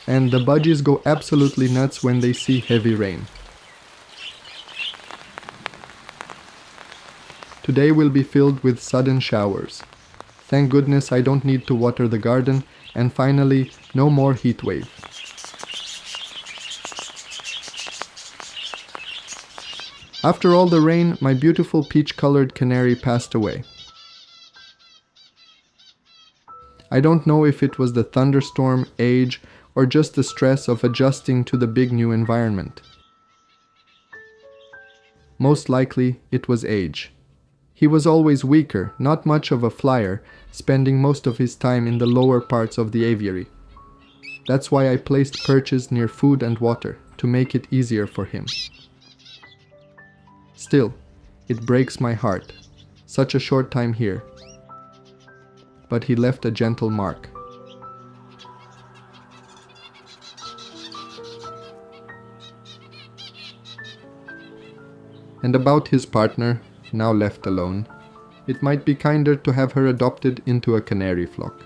And the budgies go absolutely nuts when they see heavy rain. Today will be filled with sudden showers. Thank goodness I don't need to water the garden, and finally, no more heat wave. After all the rain, my beautiful peach-colored canary passed away. I don't know if it was the thunderstorm, age, or just the stress of adjusting to the big new environment. Most likely, it was age. He was always weaker, not much of a flyer, spending most of his time in the lower parts of the aviary. That's why I placed perches near food and water, to make it easier for him. Still, it breaks my heart. Such a short time here. But he left a gentle mark. And about his partner, now left alone, it might be kinder to have her adopted into a canary flock.